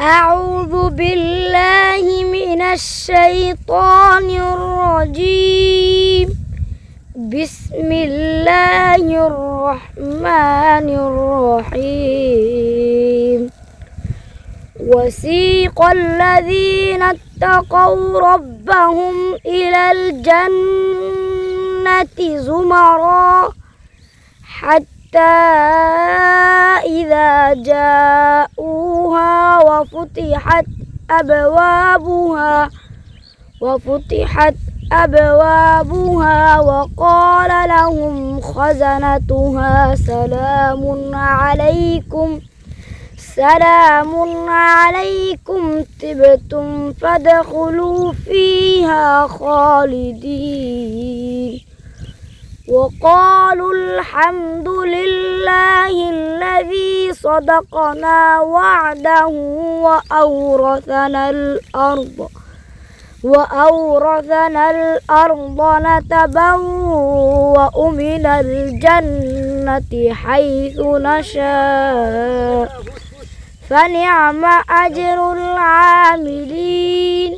أعوذ بالله من الشيطان الرجيم بسم الله الرحمن الرحيم وسيق الذين اتقوا ربهم إلى الجنة زمرا حتى إذا جاءوها وفتحت أبوابها وقال لهم خزنتها سلام عليكم طبتم فادخلوا فيها خالدين وقالوا الحمد لله الذي صدقنا وعده وأورثنا الأرض نتبوأ من الجنة حيث نشاء فنعم أجر العاملين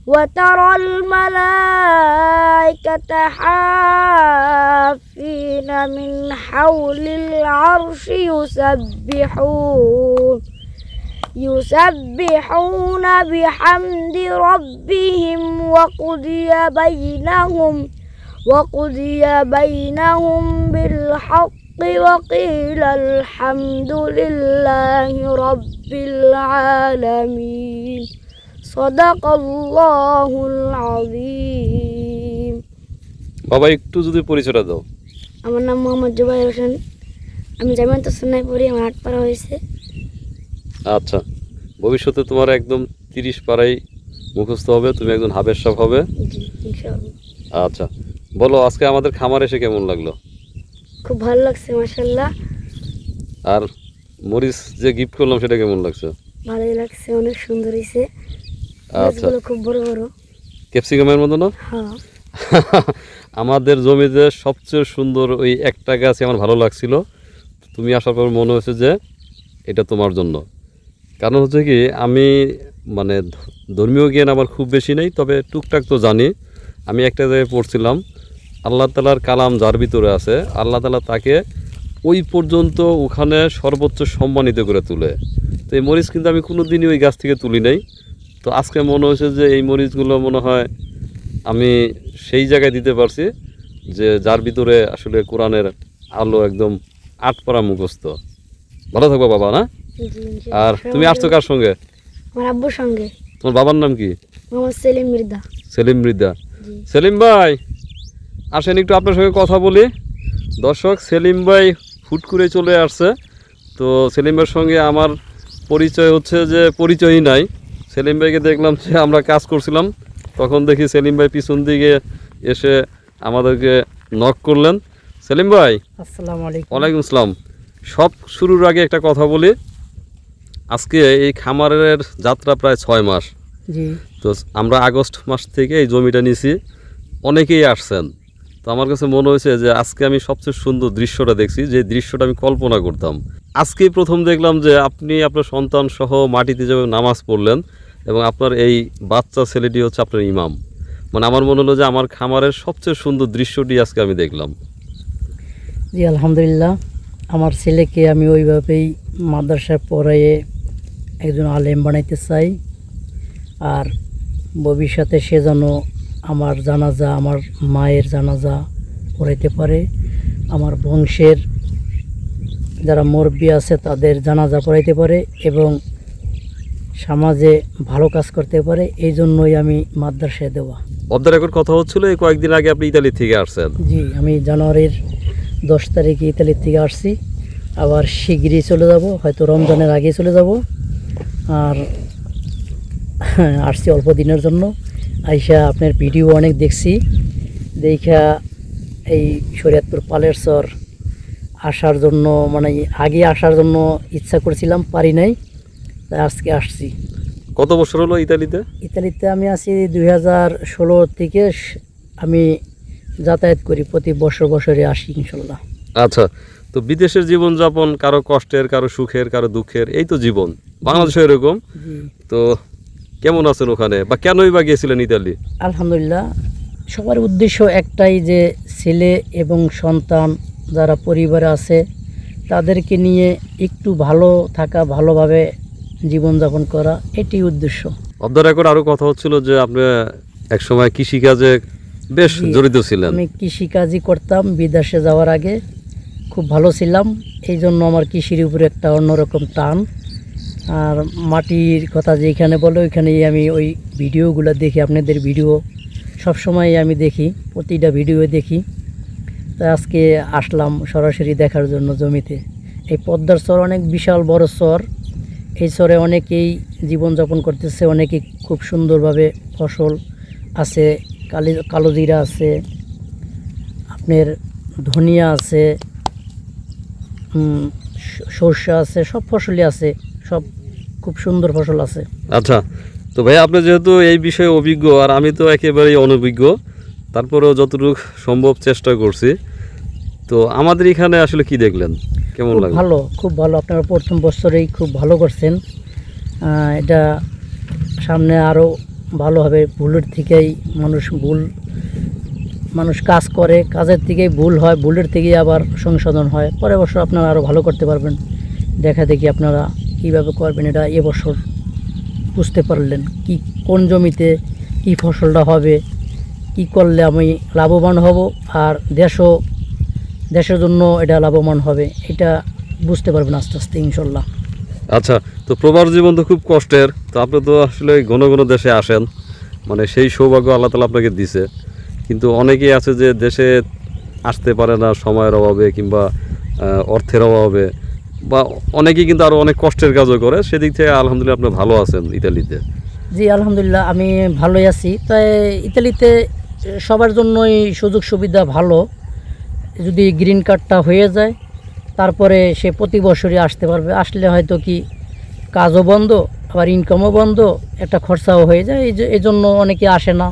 وترى الملائكة حافين من حول العرش يسبحون بحمد ربهم وقضي بينهم بالحق وقيل الحمد لله رب العالمين সদাকাল্লাহুল আযীম। বাবা একটু যদি পরিচয়টা দাও। আমার নাম মোহাম্মদ জুবাইর হোসেন, আমি জামিয়াত সুন্নাহ পড়ি, আমার 8 পারা হয়েছে। আচ্ছা, ভবিষ্যতে তোমার একদম 30 পারাই মুখস্থ হবে, তুমি একজন হাফেজ সাহেব হবে। জি ইনশাআল্লাহ। আচ্ছা বলো, আজকে আমাদের খামারে এসে কেমন লাগলো? খুব ভালো লাগছে মাশাআল্লাহ। আর মরিচ যে গিফট করলাম সেটা কেমন লাগছে? ভালোই লাগছে, অনেক সুন্দর হয়েছে। আচ্ছা, খুব বড় বড় ক্যাপসিকামের মতো না? হ্যাঁ। আমাদের জমিতে সবচেয়ে সুন্দর ওই একটা গাছ আমার ভালো লাগছিল, তুমি আসার পর মনে হয়েছে যে এটা তোমার জন্য। কারণ হচ্ছে কি, আমি মানে ধর্মীয় জ্ঞান আমার খুব বেশি নেই, তবে টুকটাক তো জানি। আমি একটা জায়গায় পড়ছিলাম, আল্লাহ তাআলার কালাম যার ভিতরে আছে, আল্লাহ তাআলা তাকে ওই পর্যন্ত ওখানে সর্বোচ্চ সম্মানিত করে তুলে। তো এই মরিচ কিন্তু আমি কোনো দিনই ওই গাছ থেকে তুলি নাই। তো আজকে মনে হয়েছে যে এই মরিচগুলো মনে হয় আমি সেই জায়গায় দিতে পারছি যে যার ভিতরে আসলে কোরআনের আলো একদম 8 পারা মুখস্থ। ভালো থাকবো বাবা, না? আর তুমি আসছো কার সঙ্গে? আমার আব্বুর সঙ্গে। তোমার বাবার নাম কি? মোহাম্মদ সেলিম মৃধা। সেলিম মৃধা। সেলিম ভাই আসেন একটু আপনার সঙ্গে কথা বলি। দর্শক, সেলিম ভাই হুট করে চলে আসছে। তো সেলিম ভাইয়ের সঙ্গে আমার পরিচয় হচ্ছে যে পরিচয়ই নাই। সেলিম ভাইকে দেখলাম যে আমরা কাজ করছিলাম, তখন দেখি সেলিম ভাই পিছন দিকে এসে আমাদেরকে নক করলেন। সেলিম ভাই আসসালামু আলাইকুম। ওয়ালাইকুম আসসালাম। সব শুরুর আগে একটা কথা বলি, আজকে এই খামারের যাত্রা প্রায় 6 মাস। জি। তো আমরা আগস্ট মাস থেকে এই জমিটা নিছি, অনেকেই আসছেন। তো আমার কাছে মনে হয়েছে যে আজকে আমি সবচেয়ে সুন্দর দৃশ্যটা দেখছি, যে দৃশ্যটা আমি কল্পনা করতাম। আজকেই প্রথম দেখলাম যে আপনি আপনার সন্তান সহ মাটিতে যাবে নামাজ পড়লেন, এবং আপনার এই বাচ্চা ছেলেটি হচ্ছে আপনার ইমাম। মানে আমার মনে হলো যে আমার খামারের সবচেয়ে সুন্দর দৃশ্যটি আজকে আমি দেখলাম। জি আলহামদুলিল্লাহ, আমার ছেলেকে আমি ওইভাবেই মাদ্রাসায় পড়াইয়ে একজন আলেম বানাইতে চাই। আর ভবিষ্যতে সে যেন আমার জানাজা, আমার মায়ের জানাজা পড়াইতে পারে, আমার বংশের যারা মুরব্বি আছে তাদের জানাজা পড়াইতে পারে, এবং সমাজে ভালো কাজ করতে পারে। এই জন্যই আমি মাদ্রাসায় দেওয়া। অফ দ্য রেকর্ড কথা হচ্ছিল, এই কয়েকদিন আগে আপনি ইতালি থেকে আসছেন। জি, আমি জানুয়ারির 10 তারিখে ইতালি থেকে আসছি। আবার শিগগিরই চলে যাব, হয়তো রমজানের আগে চলে যাব। আর আসছি অল্প দিনের জন্য। আইসা আপনার ভিডিও অনেক দেখছি, দেখা এই শরীয়তপুর পালের চর আসার জন্য, মানে আগে আসার জন্য ইচ্ছা করছিলাম, পারি নাই, তাই আজকে আসছি। কত বছর হলো ইতালিতে? ইতালিতে আমি আছি 2016 থেকে আমি যাতায়াত করি, প্রতি বছরে আসি ইনশাল্লাহ। আচ্ছা, তো বিদেশের জীবনযাপন কারো কষ্টের, কারো সুখের, কারো দুঃখের, এই তো জীবন। বাংলাদেশে এরকম। জি তো কেমন আছেন ওখানে, বা কেনই বা গিয়েছিলেন ইতালি? আলহামদুলিল্লাহ, সবার উদ্দেশ্য একটাই, যে ছেলে এবং সন্তান যারা পরিবারে আছে তাদেরকে নিয়ে একটু ভালো থাকা, ভালোভাবে জীবনযাপন করা, এটি উদ্দেশ্য। অফ দ্য রেকর্ড আরও কথা হচ্ছিল যে আপনি একসময় কৃষিকাজে বেশ জি, জড়িত ছিলেন। আমি কৃষিকাজই করতাম বিদেশে যাওয়ার আগে, খুব ভালো ছিলাম। এই জন্য আমার কৃষির উপরে একটা অন্যরকম টান। আর মাটির কথা যেখানে বলে ওইখানেই আমি ওই ভিডিওগুলো দেখি, আপনাদের ভিডিও সবসময় আমি দেখি, প্রতিটা ভিডিও দেখি। তাই আজকে আসলাম সরাসরি দেখার জন্য জমিতে। এই পদ্মার চর অনেক বিশাল বড় চর, এই চরে অনেকেই জীবনযাপন করতেছে, অনেকেই খুব সুন্দরভাবে ফসল আছে, কালো জিরা আছে, আপনার ধনিয়া আছে, সর্ষে আছে, সব ফসলই আছে, সব খুব সুন্দর ফসল আছে। আচ্ছা, তো ভাই আপনি যেহেতু এই বিষয়ে অভিজ্ঞ, আর আমি তো একেবারেই অনভিজ্ঞ, তারপরেও যতটুকু সম্ভব চেষ্টা করছি। তো আমাদের এখানে আসলে কি দেখলেন, কেমন খুব লাগলো? ভালো, খুব ভালো। আপনারা প্রথম বছরেই খুব ভালো করছেন। এটা সামনে আরও ভালো হবে। ভুলের থেকেই মানুষ কাজ করে, কাজের থেকেই ভুল হয়, ভুলের থেকেই আবার সংশোধন হয়। পরের বছর আপনারা আরও ভালো করতে পারবেন। দেখা দেখি আপনারা কীভাবে করবেন, এটা এবছর বুঝতে পারলেন কি কোন জমিতে কি ফসলটা হবে, কি করলে আমি লাভবান হব, আর দেশের জন্য এটা লাভবান হবে, এটা বুঝতে পারবেন আস্তে আস্তে ইনশাল্লাহ। আচ্ছা, তো প্রবাস জীবন তো খুব কষ্টের। তো আপনি তো আসলে ঘন ঘন দেশে আসেন, মানে সেই সৌভাগ্য আল্লাহ তাআলা আপনাকে দিছে। কিন্তু অনেকেই আছে যে দেশে আসতে পারে না সময়ের অভাবে, কিংবা অর্থের অভাবে, বা অনেকেই কিন্তু আরও অনেক কষ্টের কাজও করে। সেদিক থেকে আলহামদুলিল্লাহ আপনি ভালো আছেন ইতালিতে। জি আলহামদুলিল্লাহ, আমি ভালোই আছি। তাই ইতালিতে সবার জন্যই সুযোগ সুবিধা ভালো। যদি গ্রিন কার্ডটা হয়ে যায় তারপরে সে প্রতি বছরই আসতে পারবে। আসলে হয়তো কি কাজও বন্ধ, আবার ইনকামও বন্ধ, একটা খরচাও হয়ে যায়। এই জন্য অনেকে আসে না।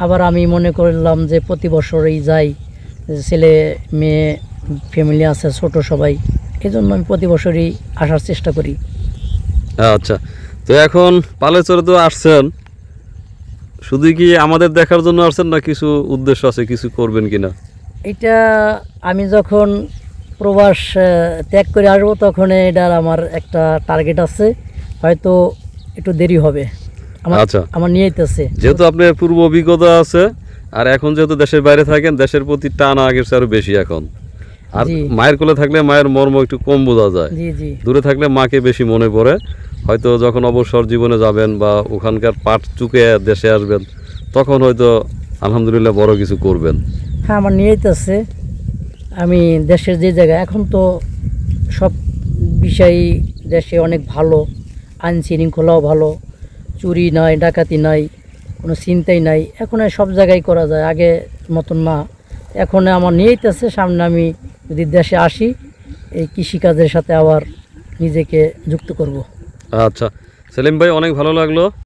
আবার আমি মনে করলাম যে প্রতি বছরই যাই, ছেলে মেয়ে ফ্যামিলি আছে ছোট সবাই, এই জন্য আমি প্রতি বছরই আসার চেষ্টা করি। আচ্ছা, তো এখন পালেচরে তো আসছেন, শুধু কি আমাদের দেখার জন্য আসছেন, না কিছু উদ্দেশ্য আছে, কিছু করবেন কিনা? এটা আমি যখন প্রবাস ত্যাগ করে আসবো তখন এটার আমার একটা টার্গেট আছে, হয়তো একটু দেরি হবে। আচ্ছা, আমার নিয়েইতেছে, যেহেতু আপনার পূর্ব অভিজ্ঞতা আছে, আর এখন যেহেতু দেশের বাইরে থাকেন, দেশের প্রতি টান আগের চেয়ে আরো বেশি এখন। আর জি। মায়ের কোলে থাকলে মায়ের মর্ম একটু কম বোঝা যায়, জি জি দূরে থাকলে মাকে বেশি মনে পড়ে। হয়তো যখন অবসর জীবনে যাবেন বা ওখানকার পাট চুকে দেশে আসবেন, তখন হয়তো আলহামদুলিল্লাহ বড় কিছু করবেন। হ্যাঁ, আমার নিয়েইতেছে। আমি দেশের যে জায়গায় এখন তো সব বিষয়ই দেশে অনেক ভালো, আইন শৃঙ্খলাও ভালো, চুরি নাই, ডাকাতি নাই, কোনো চিন্তাই নাই। এখন সব জায়গায় করা যায়, আগে মতন না। এখন আমার নিয়েইতেছে, সামনে আমি যদি দেশে আসি এই কৃষিকাজের সাথে আবার নিজেকে যুক্ত করব। আচ্ছা সেলিম ভাই, অনেক ভালো লাগলো